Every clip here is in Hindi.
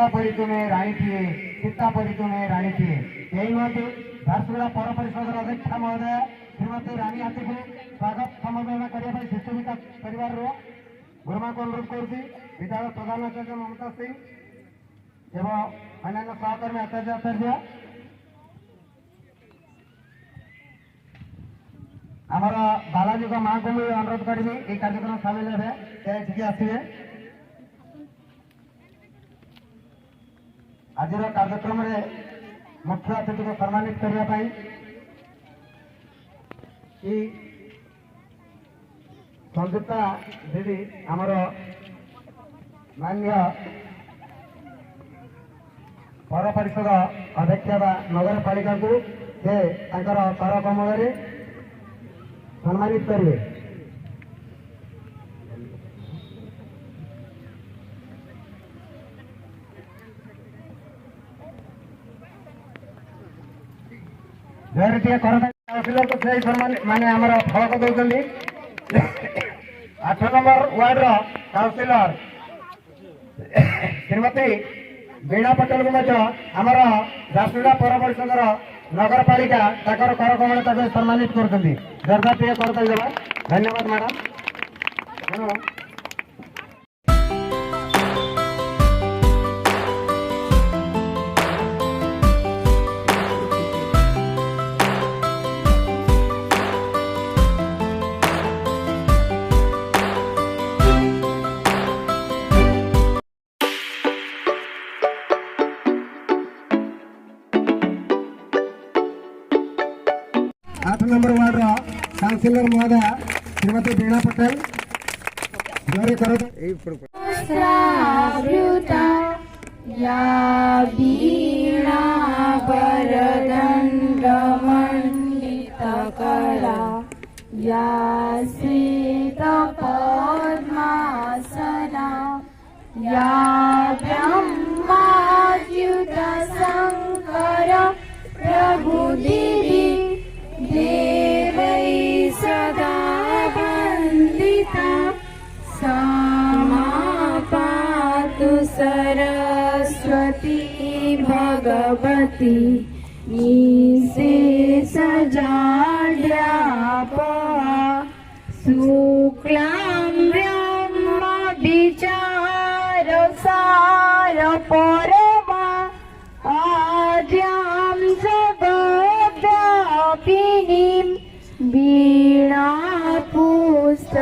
सीता परी तुम्हें राणी थिए सीता परी तुम्हें राणी थिए यही हूँ झारसुगुड़ा पौर परिषद अध्यक्षा महोदय श्रीमती रानी हाथी को स्वागत समर्पण करने शिशु विकास परिवार गुरुमा को अनुरोध करुच्ची विधायक प्रधान आचार्य ममता सिंह एवं अन्य सहकर्मी आचार्य आमर बालाजी को माँ को भी अनुरोध करी ये कार्यक्रम सामिल है आसवे आज कार्यक्रम में मुख्य अतिथि को सम्मानित करने संयुक्ता दीदी आमर माननीय पौर परिषद अध्यक्ष नगर पालिका को से कर कमल सम्मानित करेंगे। माने आमर फलक दौरान 8 नंबर वार्ड काउंसिलर श्रीमती वीणा पटेल को आमर झारसुगुड़ा पौर परिषद नगर पालिका कर कमल सम्मानित कर जोरदार कर धन्यवाद मैडम। 8 नंबर वार्ड काउंसिलर महोदय श्रीमती वीणा पटेल जोरे करो या वीणा वरदंड मंडित कला या श्वेत पद्मासना या ब्रह्माच्युत शंकर प्रभु देवी देवै सदा वंदिता समापातु सरस्वती भगवती निशेषजाड्यापा शुक्लां ब्रह्म विचार सार परमा आद्यां जगद्व्यापिनीं वीणा पुस्तकधारिणी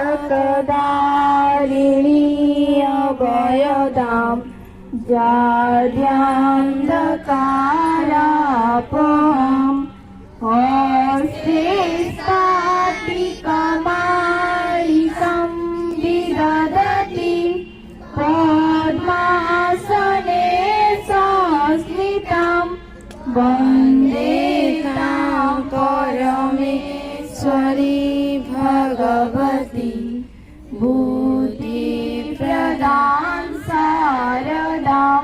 अभयदां जाड्यान्धकारापहं हस्ते स्फाटिकमालिकं विदधति पद्मासने संस्थितां वन्दे तां परमेश्वरी भगवती बुद्धि प्रदान शारदां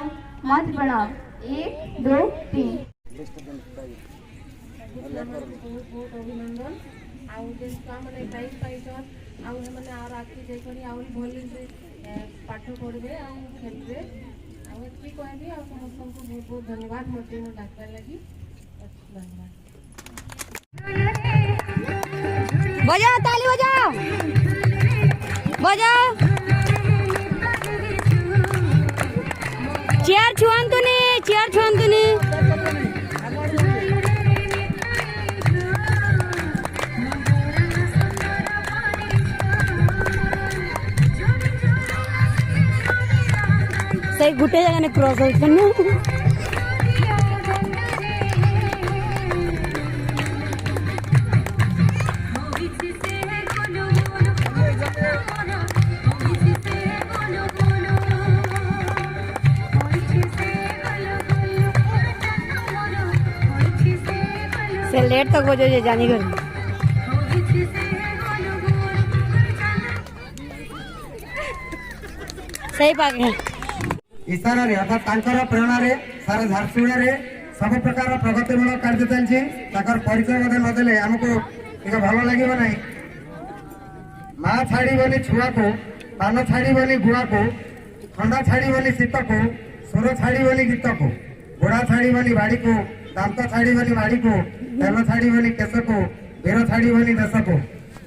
मत प्रणाम 1 2 3 बहुत अभिनंदन आने प्राइज पाई आने आगे देखनी भले से पाठ पढ़े खेलते आती कहबी समस्त को बहुत बहुत धन्यवाद मत डाक्टर लगी धन्यवाद। बजाओ ताली बजाओ बजाओ चेयर छुआंतुनी सही गुटे जगह ने क्रॉस होता है से लेट तक हो जाए जानी कर सही पाके इशारा अर्थात प्रेरणा सारा झारसुगुड़ा सब प्रकार प्रगतिमूलक कार्य चलती परिचय नदेले आमको भल लगे ना माँ छाड़बनी छुआ को पान छाड़बनी गुआ को ठंडा छाड़बनी शीत को सुर छाड़ी गीत को, गोड़ा छाड़ी बाड़ी को, दांत छाड़ी बाड़ी को, तेल छाड़ी केश को, वीर छाड़ी देश को,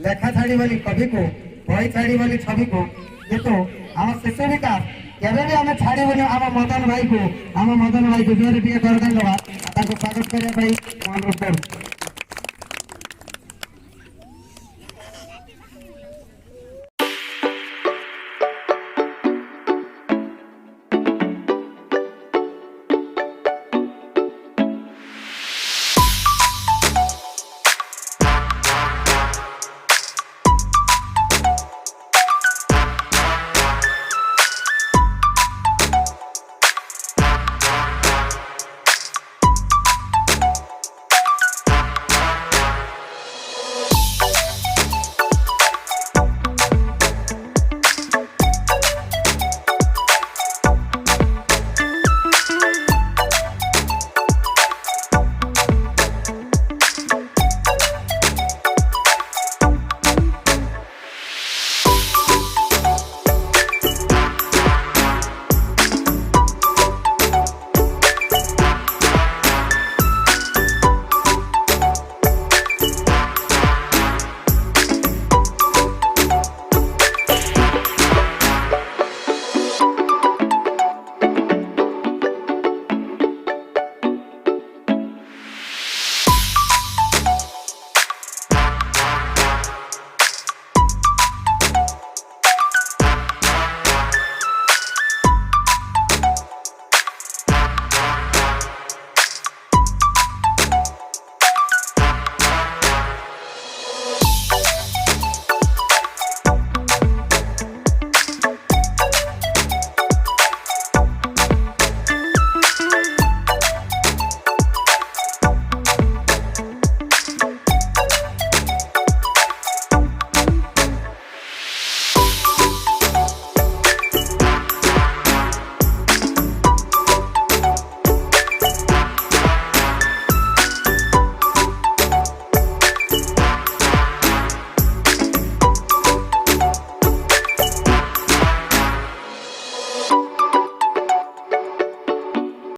लेखा छाड़ी कवि को, बही छाड़ी छवि को, किंतु आम शिशु विकास केवे भी आम छाड़बूनी आम मदन भाई को जोर टे करदेवा स्वागत करने अनुरोध करूँ।